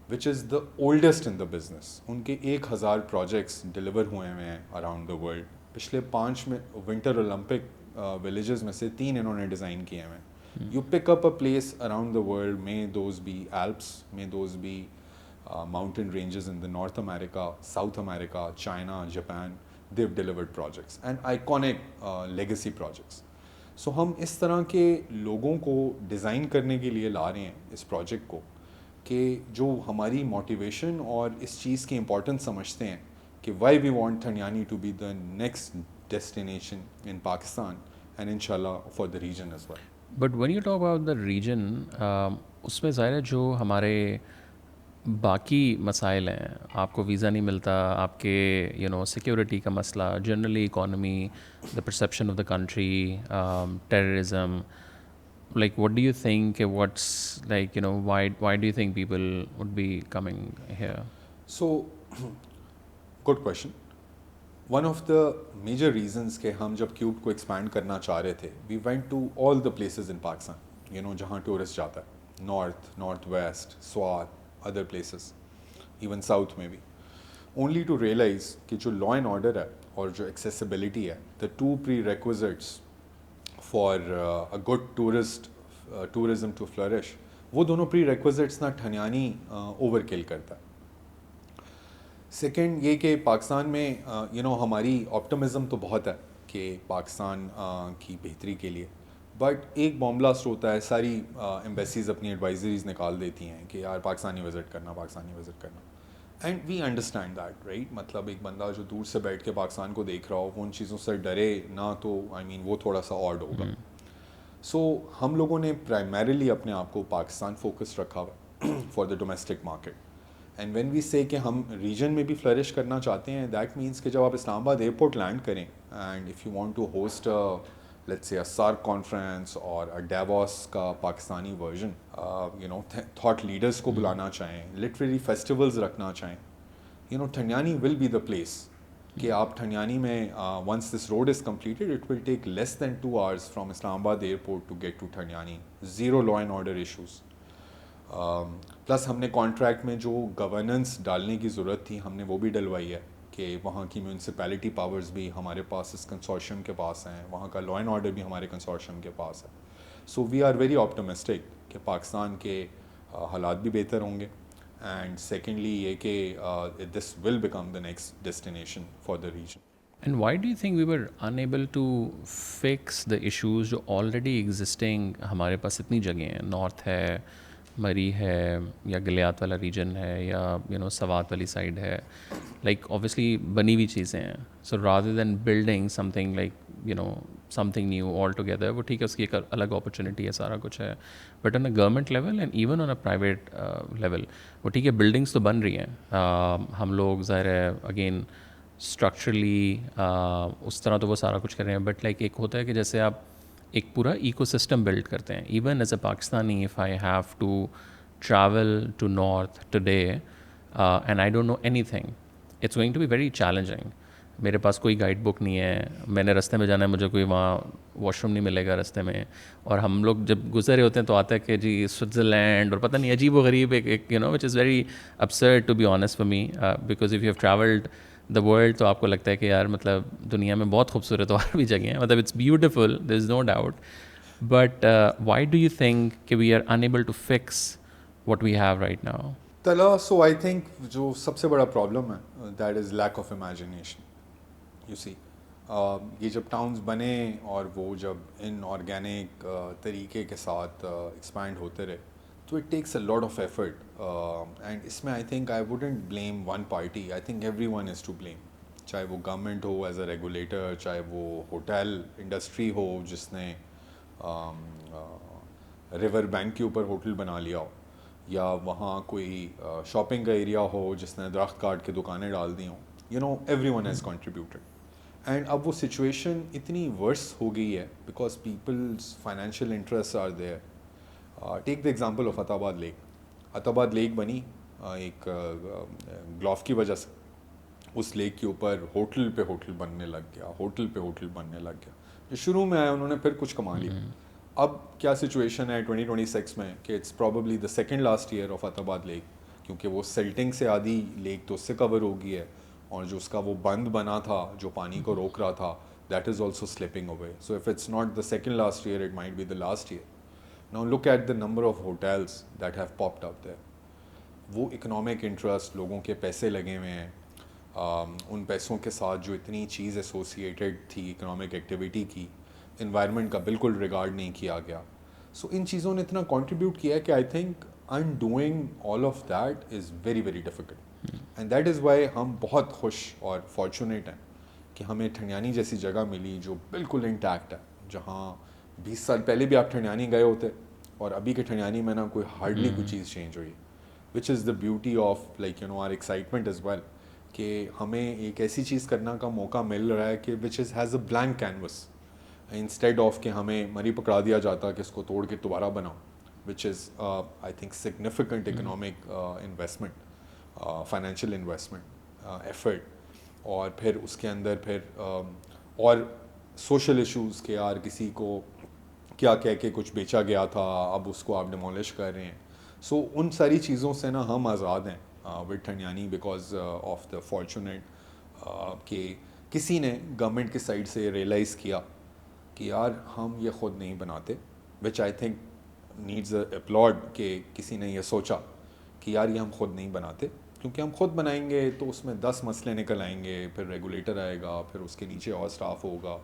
which is the oldest in the business. ان کے 1000 projects deliver ہوئے ہیں around the world. پچھلے 5 میں ونٹر اولمپک villages میں سے 3 انہوں نے ڈیزائن کیے ہوئے ہیں. You pick up a place around the world, may those be Alps, may those be mountain ranges in the North America, South America, China, Japan. they've delivered projects and iconic legacy projects. So ہم اس طرح کے لوگوں کو ڈیزائن کرنے کے لیے لا رہے ہیں اس پروجیکٹ کو کہ جو ہماری موٹیویشن اور اس چیز کی امپورٹنس سمجھتے ہیں کہ why we want Thandiani to be the next destination in Pakistan and ان شاء اللہ for the region as well. But when you talk about the region اس میں ظاہر ہے جو ہمارے باقی مسائل ہیں, آپ کو ویزا نہیں ملتا, آپ کے سیکیورٹی کا مسئلہ, generally economy, the perception of the country, terrorism, like what do you think, what's like why do you think people would be coming here? So good question. One of the major reasons کہ ہم جب کیوب کو ایکسپینڈ کرنا چاہ رہے تھے, we went to all the places in Pakistan, جہاں ٹورسٹ جاتا ہے, north west, Swat, other places, even south میں بھی, only to realize کہ جو لا اینڈ آرڈر ہے اور جو ایکسیسیبلٹی ہے, the two prerequisites for a good tourism to flourish, وہ دونوں پری ریکوزٹس نا ٹھنیانی اوور کل کرتا ہے. سیکنڈ یہ کہ پاکستان میں ہماری آپٹمزم تو بہت ہے کہ پاکستان کی بہتری کے لیے, بٹ ایک بام بلاسٹ ہوتا ہے, ساری ایمبیسیز اپنی ایڈوائزریز نکال دیتی ہیں کہ یار پاکستانی وزٹ کرنا, and we understand that right. مطلب ایک بندہ جو دور سے بیٹھ کے پاکستان کو دیکھ رہا ہو, وہ ان چیزوں سے ڈرے نہ, تو وہ تھوڑا سا آڈ ہوگا. سو ہم لوگوں نے پرائمریلی اپنے آپ کو پاکستان فوکس رکھا ہوا for the domestic market. And when we say کہ ہم ریجن میں بھی فلرش کرنا چاہتے ہیں, دیٹ مینس کہ جب آپ اسلام آباد ایئرپورٹ لینڈ کریں and if you want to host let's say SAARC conference اور ڈیووس کا پاکستانی ورژن, تھاٹ لیڈرس کو بلانا چاہیں, لٹریری فیسٹیولز رکھنا چاہیں, ٹھنیانی ول بی دا پلیس کہ آپ ٹھنیانی میں once this road is completed it will take less than 2 hours from Islamabad airport to get to Thandiani. Zero law and order issues. Plus ہم نے کانٹریکٹ میں جو گورننس ڈالنے کی ضرورت تھی ہم نے وہ بھی ڈلوائی ہے کہ وہاں کی میونسپیلٹی پاورز بھی ہمارے پاس اس کنسورشیم کے پاس ہیں, وہاں کا لا اینڈ آرڈر بھی ہمارے کنسورشیم کے پاس ہے. سو وی آر ویری آپٹمسٹک کہ پاکستان کے حالات بھی بہتر ہوں گے, اینڈ سیکنڈلی یہ کہ this will become the next destination for the region. And why do you think we were unable to fix the issues جو already existing ہمارے پاس اتنی جگہیں ہیں, نارتھ ہے, مری ہے, یا گلیات والا ریجن ہے, یا سوات والی سائڈ ہے, لائک اوبیسلی بنی ہوئی چیزیں ہیں. So rather then building some thing like something new altogether, وہ ٹھیک ہے اس کی ایک الگ اپرچونیٹی ہے, سارا کچھ ہے, but on a government level and even on a private level وہ ٹھیک ہے بلڈنگس تو بن رہی ہیں. ہم لوگ ظاہر ہے اگین اسٹرکچرلی اس طرح تو وہ سارا کچھ کر رہے ہیں, بٹ لائک ایک ہوتا ہے کہ جیسے آپ ایک پورا ایکو سسٹم بلڈ کرتے ہیں. Even as a Pakistani if I have to travel to north today and I don't know anything, it's going to be very challenging. میرے پاس کوئی گائیڈ بک نہیں ہے, میں نے رستے میں جانا ہے, مجھے کوئی وہاں واش روم نہیں ملے گا رستے میں, اور ہم لوگ جب گزرے ہوتے ہیں تو آتا ہے کہ جی سوئٹزرلینڈ اور پتہ نہیں عجیب و غریب ایک which is very absurd to be honest for me, because if you have travelled the world تو آپ کو لگتا ہے کہ یار مطلب دنیا میں بہت خوبصورت اور بھی جگہیں ہیں, مطلب it's beautiful, there is no doubt, but why do you think کہ we are unable to fix what we have right now? تلا سو آئی تھنک جو سب سے بڑا پرابلم ہے that is lack of imagination. You see یہ جب ٹاؤنز بنے اور وہ جب ان آرگینک طریقے کے ساتھ ایکسپینڈ ہوتے رہے تو it takes a lot of effort, and اس میں I think I wouldn't blame one party, I think everyone is to blame, چاہے وہ گورنمنٹ ہو ایز اے ریگولیٹر, چاہے وہ ہوٹل انڈسٹری ہو جس نے ریور بینک کے اوپر ہوٹل بنا لیا ہو, یا وہاں کوئی شاپنگ کا ایریا ہو جس نے درخت کاٹ کے دکانیں ڈال دی ہوں, everyone has contributed. And اب وہ سچویشن اتنی ورس ہو گئی ہے because people's financial interest are there. Take the example of Attabad leak. عطا آباد لیک بنی ایک گلوف کی وجہ سے, اس لیک کے اوپر ہوٹل پہ ہوٹل بننے لگ گیا, ہوٹل پہ ہوٹل بننے لگ گیا. جو شروع میں آئے انہوں نے پھر کچھ کما لیا. اب کیا سچویشن ہے 2026 میں کہ it's probably the second last year of Attabad lake, کیونکہ وہ سیلٹنگ سے آدھی لیک تو اس سے کور ہو گئی ہے, اور جو اس کا وہ بند بنا تھا جو پانی کو روک رہا تھا that is also slipping away. So if it's not the second last year it might be the last year. Now look at the number of hotels that have popped up there. وہ اکنامک انٹرسٹ, لوگوں کے پیسے لگے ہوئے ہیں, ان پیسوں کے ساتھ جو اتنی چیز ایسوسیٹیڈ تھی اکنامک ایکٹیویٹی کی، انوائرمنٹ کا بالکل ریگارڈ نہیں کیا گیا. سو ان چیزوں نے اتنا کنٹریبیوٹ کیا ہے کہ I think undoing all of that is very very difficult. And that is why ہم بہت خوش اور فارچونیٹ ہیں کہ ہمیں ٹھنڈیانی جیسی جگہ ملی جو بالکل انٹیکٹ ہے، جہاں 20 سال پہلے بھی آپ ٹھنڈیانی گئے ہوتے اور ابھی کے ٹھنڈیانی میں نا کوئی ہارڈلی کوئی چیز چینج ہوئی، which is the beauty of like our excitement as well, کہ ہمیں ایک ایسی چیز کرنا کا موقع مل رہا ہے کہ which is has a blank canvas, instead of کہ ہمیں مری پکڑا دیا جاتا کہ اس کو توڑ کے دوبارہ بناؤ، which is I think significant economic investment, financial investment, effort. اور پھر اس کے اندر پھر اور سوشل ایشوز کے یار کسی کو کیا کہہ کے کچھ بیچا گیا تھا اب اس کو آپ ڈیمولش کر رہے ہیں. سو ان ساری چیزوں سے نا ہم آزاد ہیں with Thandiani because of the fortunate کہ کسی نے گورنمنٹ کی سائڈ سے ریئلائز کیا کہ یار ہم یہ خود نہیں بناتے، وچ آئی تھنک نیڈز اے اپلاڈ کہ کسی نے یہ سوچا کہ یار یہ ہم خود نہیں بناتے، کیونکہ ہم خود بنائیں گے تو اس میں 10 مسئلے نکل آئیں گے، پھر ریگولیٹر آئے گا، پھر اس کے نیچے اور اسٹاف ہوگا.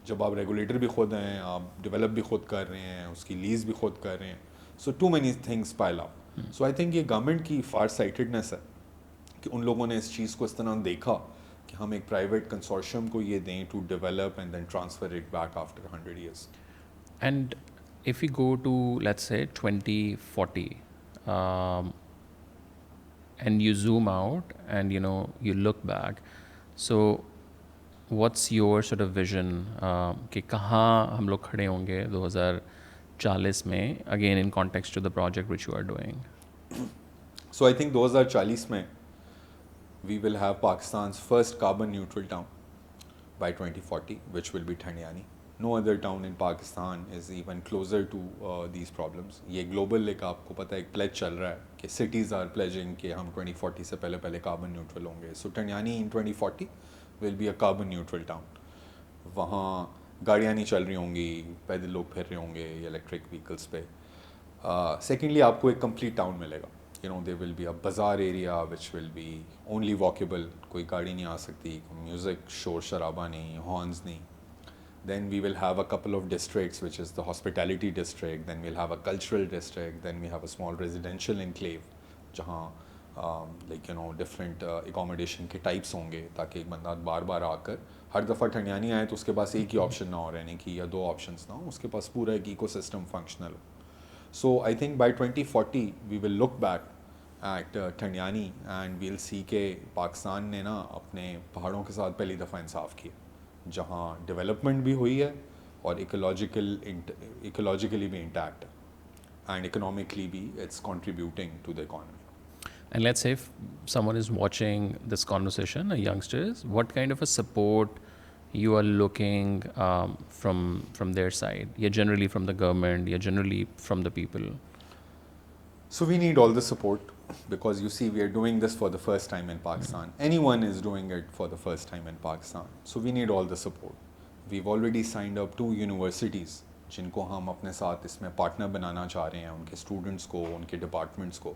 جب آپ ریگولیٹر بھی خود ہیں، آپ ڈیولپ بھی خود کر رہے ہیں، اس کی لیز بھی خود کر رہے ہیں، so too many things pile up. So I think یہ گورنمنٹ کی فار سائٹڈنیس ہے کہ ان لوگوں نے اس چیز کو اس طرح دیکھا کہ ہم ایک پرائیویٹ کنسورشیم کو یہ دیں to develop and then transfer it back after 100 years. And if we go to, let's say, 2040, and you zoom out and you look back, so what's your sort of vision کہ کہاں ہم لوگ کھڑے ہوں گے 2040 میں, again in context to the project which you are doing? So I think 2040 میں we will have Pakistan's first carbon neutral town by 2040, which will be Thandiani. No other town in Pakistan is even closer to these problems. یہ گلوبل ایک آپ کو پتہ ہے ایک پلیج چل رہا ہے کہ سٹیز آر پلیجنگ کہ ہم 2040 سے پہلے کاربن نیوٹرل ہوں گے. So Thandiani in 2040 will be a carbon neutral town. وہاں گاڑیاں نہیں چل رہی ہوں گی، پیدل لوگ پھر رہے ہوں گے الیکٹرک ویکلس پہ. سیکنڈلی آپ کو ایک کمپلیٹ ٹاؤن ملے گا. there will be a bazaar area which will be only walkable. کوئی گاڑی نہیں آ سکتی، میوزک شور شرابہ نہیں، ہارنز نہیں. Then we will have a couple of districts, which is the hospitality district, then we'll have a cultural district, then we have a small residential enclave, جہاں different accommodation کے types ہوں گے تاکہ ایک بندہ بار بار آ کر ہر دفعہ ٹھنڈیانی آئے تو اس کے پاس ایک ہی آپشن نہ ہو رہنے کی یا 2 آپشنس نہ ہوں، اس کے پاس پورا ایک ایکو سسٹم فنکشنل ہو. So I think by 2040 we will look back at Thandiani and we'll see کہ پاکستان نے نا اپنے پہاڑوں کے ساتھ پہلی دفعہ انصاف کیا، جہاں ڈیولپمنٹ بھی ہوئی ہے اور ایکولوجیکلی بھی انٹیکٹ ہے اینڈ اکنامکلی بھی it's contributing to the economy. And let's say if someone is watching this conversation, youngsters, what kind of a support you are looking from their side? Yeah, generally from the government, yeah, generally from the people. So we need all the support because you see we are doing this for the first time in Pakistan. Anyone is doing it for the first time in Pakistan. So we need all the support. We've already signed up 2 universities جن کو ہم اپنے ساتھ اس میں پارٹنر بنانا چاہ رہے ہیں، ان کے اسٹوڈنٹس کو، ان کے ڈپارٹمنٹس کو،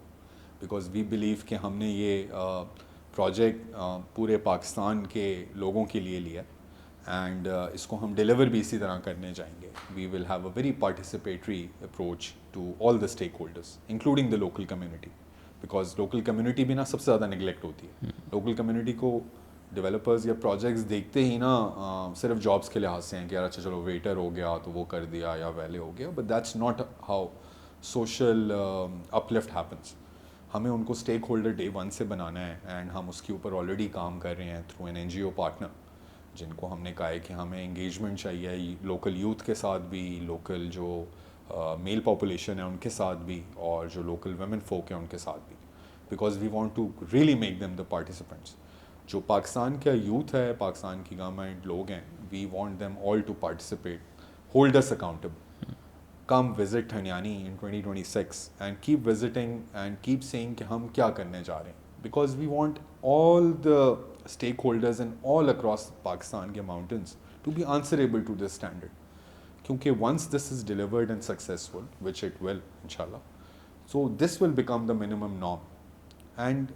بیکاز وی بلیو کہ ہم نے یہ پروجیکٹ پورے پاکستان کے لوگوں کے لیے لیا اینڈ اس کو ہم ڈیلیور بھی اسی طرح کرنے جائیں گے. We will have a very participatory approach to all the stakeholders including the local community, because local community بھی نا سب سے زیادہ نگلیکٹ ہوتی ہے. لوکل کمیونٹی کو ڈیولپرز یا پروجیکٹس دیکھتے ہی نا صرف جابس کے لحاظ سے ہیں کہ یار اچھا چلو ویٹر ہو گیا تو وہ کر دیا یا ویلے ہو گیا، but that's not how social uplift happens. ہمیں ان کو اسٹیک ہولڈر ڈے 1 سے بنانا ہے اینڈ ہم اس کے اوپر آلریڈی کام کر رہے ہیں تھرو این NGO پارٹنر جن کو ہم نے کہا ہے کہ ہمیں انگیجمنٹ چاہیے لوکل یوتھ کے ساتھ بھی، لوکل جو میل پاپولیشن ہے ان کے ساتھ بھی، اور جو لوکل ویمن فوک ہیں ان کے ساتھ بھی، because we want to really make them the participants. جو پاکستان کا یوتھ ہے، پاکستان کی گورنمنٹ لوگ ہیں، we want them all to participate, hold us accountable. Come visit Thandiani in 2026 and keep visiting and keep saying کہ ہم کیا کرنے جا رہے ہیں، because we want all the stakeholders and all across Pakistan کے mountains to be answerable to this standard. کیونکہ once this is delivered and successful, which it will inshallah, so this will become the minimum norm. And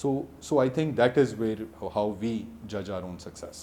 So I think that is where how we judge our own success.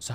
So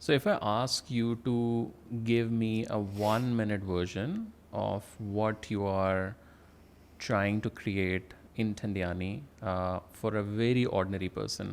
So if I ask you to give me a 1-minute version of what you are trying to create in Thandiani for a very ordinary person,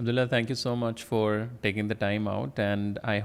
Abdullah, thank you so much for taking the time out, and I